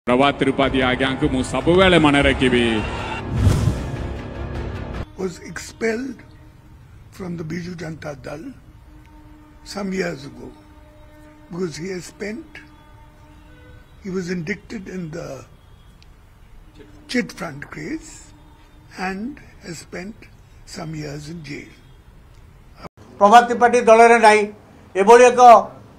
प्रभात त्रिपाठी आज्ञा को मु सब बेले मन रखी was expelled from the Biju Janata Dal some years ago because he was indicted in the chit fund case and has spent some years in jail. प्रभात त्रिपाठी दल रे नाही एभली एक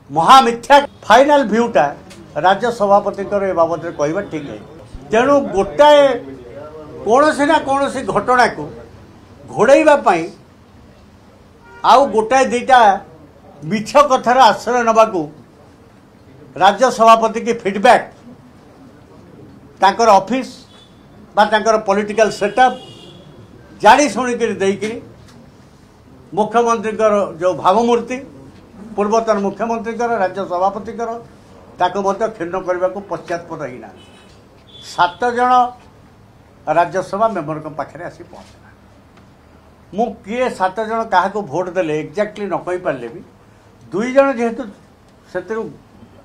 महामिथ्या फाइनल व्यूटा राज्य सभापति ए बाबद कहवा ठीक है। तेणु गोटाए कौन ना कौन घटना को घोड़ाई आउ गोटाए दीटा मिछ कथार आश्रय नबाकू राज्य सभापति की फीडबैक तांकर ऑफिस बा तांकर पॉलिटिकल सेटअप जानी शुणिक देकरी मुख्यमंत्री जो भावमूर्ति पूर्वतन मुख्यमंत्री राज्य सभापति ताको मत क्षीण करने को पश्चात्पद ही ना 7 जन राज्यसभा मेम्बर पाखे आसी पहुँचला मु किए 7 जन क्या भोट देले एक्जाक्टली न कही पारे भी 2 जन जेहेतु से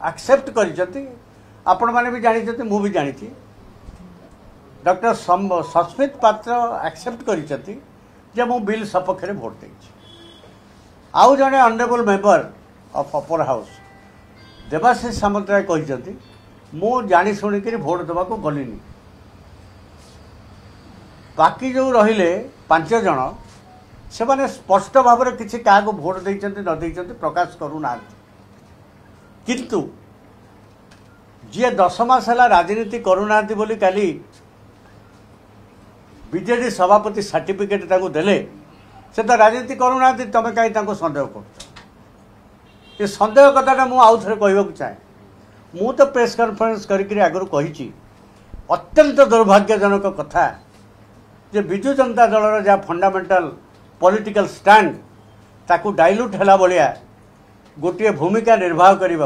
एक्सेप्ट कर आपण मैंने भी जानी मु भी जानी डॉक्टर सस्मित पात्र एक्सेप्ट कर मु बिल सपक्ष भोट दे आउ जड़े honourable member of upper house Debashish Samantaray कहते मु जानी शुणिक भोट देवा गलिनी बाकी जो रहिले 5 जन से माने स्पष्ट भाव में किसी क्या भोट देते न देते प्रकाश करूना किंतु जी 10 मास है राजनीति करूना बोली काली बीजेडी सभापति सर्टिफिकेट देले से तो राजनीति करूना तुम कहीं सन्देह कर ये सन्देह कथा मुझे आउ थे कहूँ चाहे मु तो प्रेस कॉन्फ्रेंस करके आगु कही अत्यंत दुर्भाग्यजनक कथा जे बिजु जनता दल जहाँ फंडामेंटल पॉलिटिकल स्टैंड ताकू डाइल्यूट है भाया गोटे भूमिका निर्वाह कर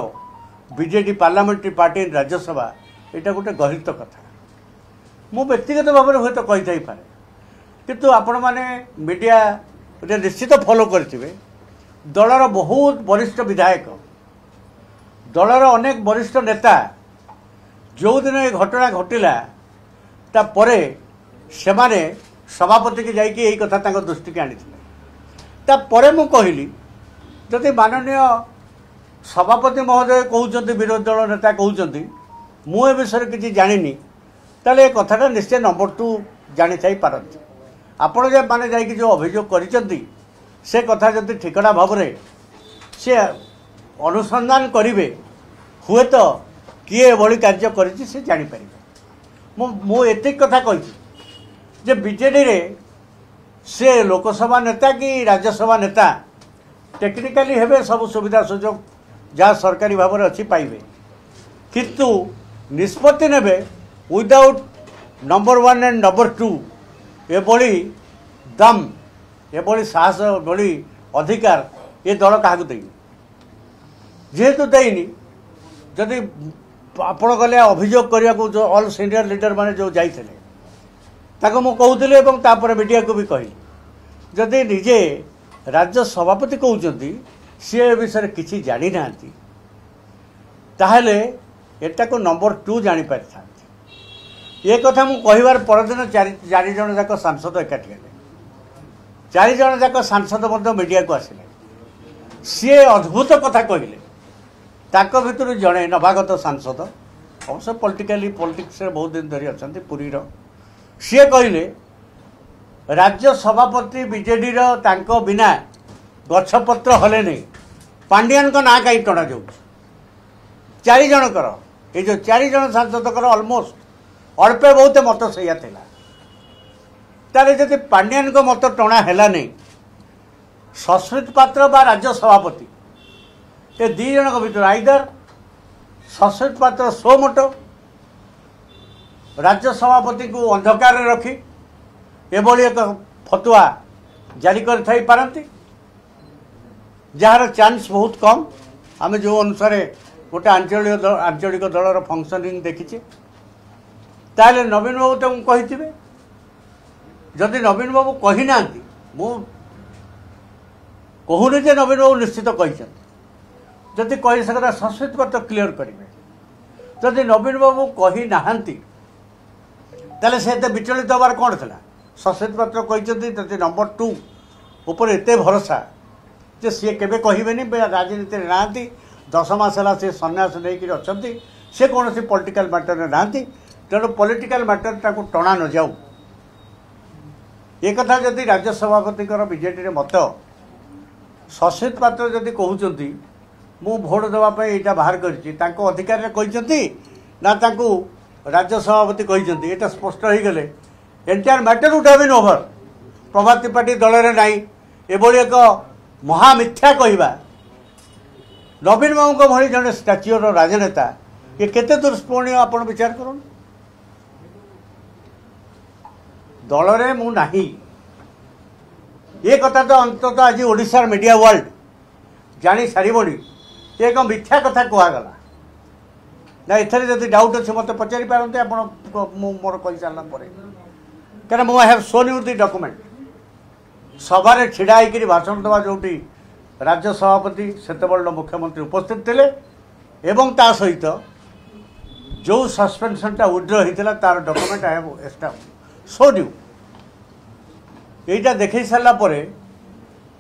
बीजेडी पार्लियामेंट्री पार्टी राज्यसभा यहाँ गोटे गहित कथा मु व्यक्तिगत भाव में हूँ कही पारे किंतु आपण मैंने मीडिया निश्चित फॉलो करेंगे दलर बहुत वरिष्ठ विधायक दलर अनेक वरिष्ठ नेता जो दिन ये घटना घटिला तापरे सेमाने सभापति की जाइए यही कथा दृष्टि की आनी तापरे मु कहली जदि माननीय सभापति महोदय कहते विरोधी दल नेता कहते मु ए विषय किसी जानी ताले ये कथाटा निश्चय नंबर 2 जानी थी पारती आपण जे माने जाइए जो अभियोग करिसेंती से कथा जदि ठिकना भाव में सी अनुसंधान करेंगे हुए तो किए एभली कार्य करी से जापर मुझे कथा कही बीजेडी रे से लोकसभा नेता कि राज्यसभा नेता टेक्निकाली हेबे सब सुविधा सुजोग जहाँ सरकारी भाव में अच्छी पाइबे किंतु निष्पत्ति नेबे विदाउट नंबर 1 एंड नंबर 2 एभली दम एभली साहस भली अधिकार ये दल क्या देनी जेहेतु देनी जदि आपण गले अभियोग करने को जो ऑल सीनियर लीडर माने जो जाइए कहूली मीडिया को भी कहली जदि निजे राज्य सभापति कहते सी ए विषय किसी जानी ना ताहले एटा को नंबर 2 जापारि था ये कथा मु कहबार परदिन 4 जन जाक सांसद एकाठी हेले 4 जन जाक सांसद मीडिया को आसिले सी अद्भुत कथा कहले ताक भितर जड़े नवागत सांसद अवश्य पॉलिटिक्स बहुत दिन धरी अच्छा पुरी सी कहले राज्य सभापति बीजेडी बिना गछपत्र हले नहीं पांडियान का ना कहीं टणा जाऊँ 4 जनकर ये जो 4 जन सांसद ऑलमोस्ट अल्पे बहुत मत सैया था तारे जब पांडियान को मत टणा है नहीं सस्मित पात्र बा राज्य सभापति ये 2 जन भर आइदर सस्मित पात्र सो मोटो राज्य सभापति को अंधकार रखी एभली एक फतुआ जारी कर जार चांस बहुत कम आम जो अनुसार गोटे आंचलिक दलर फंक्शनिंग देखीचे ताले नवीन बाबू तो कही जदि नवीन बाबू कही ना कहूनी जे नवीन बाबू निश्चित कही जदि कही सकता सस्मित पत्र क्लीयर करेंगे जदि नवीन बाबू कही नाहांती ताले से एते विचलित हबार कौन था सचेत पात्र कहते नंबर 2 ऊपर एत भरोसा जे सी केवे कहबेनि राजनीति ना 10 मास है सी सन्यास नहीं अच्छा सी कौन पॉलिटिकल मैटर ना तेणु पॉलिटिकल मैटर टणा न जाऊ एक कथा जदि राज्य सभापति बीजेडी मत सचेत पात्र जदि कहते मु भोट देवाई यहाँ बाहर कर कहते ना राज्य सभापति कहते यहाँ स्पष्ट हो गले entire matter would have been over Prabhat Tripathi दल में नहीं एभली एक महामिथ्या कहवा नवीन बाबू भली जड़े स्टाच्यूर राजनेता ये केते दुष्प्रणीय आप विचार कर दल में मु नहीं ये कथा तो अंततः आज ओडिशार मीडिया वर्ल्ड जानी सारिबनी एक मिथ्या कथा कहगला ना एथरे जदि डाउट अच्छे मत पचारि पारते आप मोर कही सारा कहीं मु have shown you the document सभारे छिड़ा होकर भाषण देवा जो राज्य सभापति सेतबेल मुख्यमंत्री उपस्थित थे एवं ता सहित जो सस्पेंशनटा विड्र होता तार document I have shown you यहीटा देख सारापर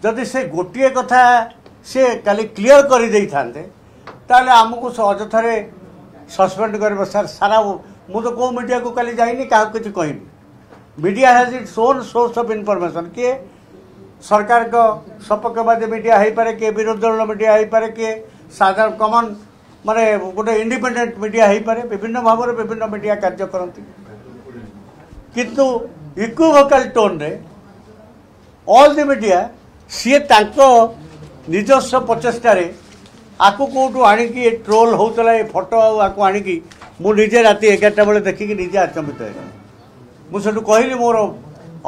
जदि से गोटे कथा सी काली क्लीयर कर दे था आमको अजथारे सस्पेंड कर सारा मु तो कौ मीडिया को काली जाइनी क्या कुछ कहनी media has its own source of information किए सरकार को सपक्षवादी मीडिया हो पारे किए विरोधी दल मीडिया हो पारे किए साधारण कमन माने गोटे इंडिपेंडेंट मीडिया हो पारे विभिन्न भाव में विभिन्न मीडिया कार्य करती किंतु इक्विवोकल टोन रे ऑल द मीडिया सी तांको निजस्व प्रचेषार आपको कौटू आणिकी ट्रोल होता ये फोटो आपको आणिकी मुझे राति 11टा बेले देखिकी निजे आचंबित है मुझे कहली मोर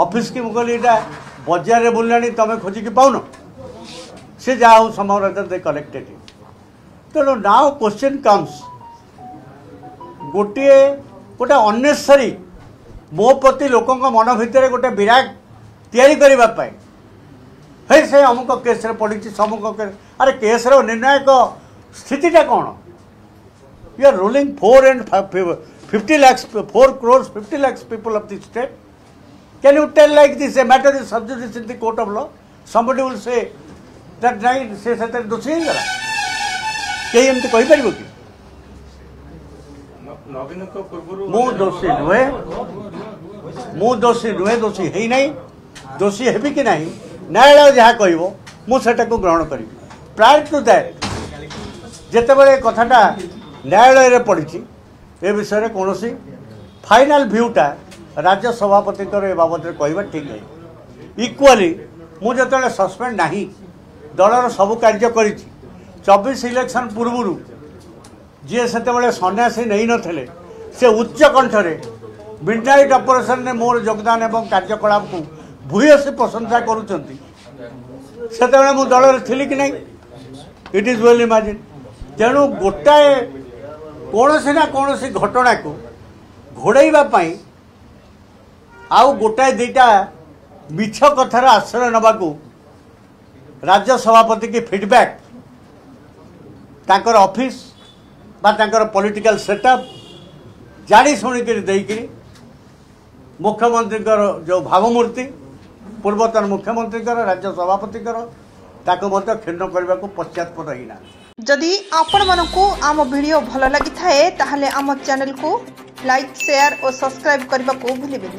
ऑफिस की मुझे यहाँ बजार में बुलानी तुम खोजिकी पाउन सी जहाँ समाव दे कलेक्टेड तेणु नाउ क्वेश्चन कम्स गोटे गोटे अननेसेसरी मो प्रति लोक मन भितर गोटे विराग तैयारी करने है से अमुक केस पड़ी समुक केस अरे केस निर्णायक स्थितिटा कौन you are ruling 4 crores 50 lakhs people of the state can you tell like this a matter is sub judice in the court of law somebody will say that नहीं से सतर दोषी है जरा कहीं हम तो कही पारिबो कि नवीन को पूर्व मु दोषी नुहे दोषी है नहीं दोषी है कि नहीं न्यायालय जहाँ कह मुझे ग्रहण करी प्रायर टू दैट जितेबाला कथाटा न्यायालय पड़ी ए विषय कौन फाइनाल भ्यूटा राज्य सभापति बाबद कहवा ठीक है इक्वाली मुझे सस्पेंड नहीं दलर सबू कार्य कर 24 इलेक्शन पूर्व जी से सन्यासी नहीं नथिले से उच्च कंठरे मिडनाइट ऑपरेशन ने मोर योगदान एवं कार्यकलाप को भूयसी प्रशंसा करुँचे मु दल थी कि नहीं इट इज वेल इमेजिन तेणु गोटाए कौन ना कौन घटना को घोड़ाई आउ गोटाए दुईटा मिछ कथार आश्रय नवाकू राज्य सभापति की फीडबैक तांकर ऑफिस बा तांकर पॉलिटिकल सेटअप जानी शुणिक मुख्यमंत्री जो भावमूर्ति पूर्वतन मुख्यमंत्री राज्य सभापति क्षीण करने को पश्चात्पद ही ना जदि आपण मानकु आम वीडियो भल लगी थाए ताहले आम चैनल को लाइक शेयर और सब्सक्राइब करने को भूलिबेनि।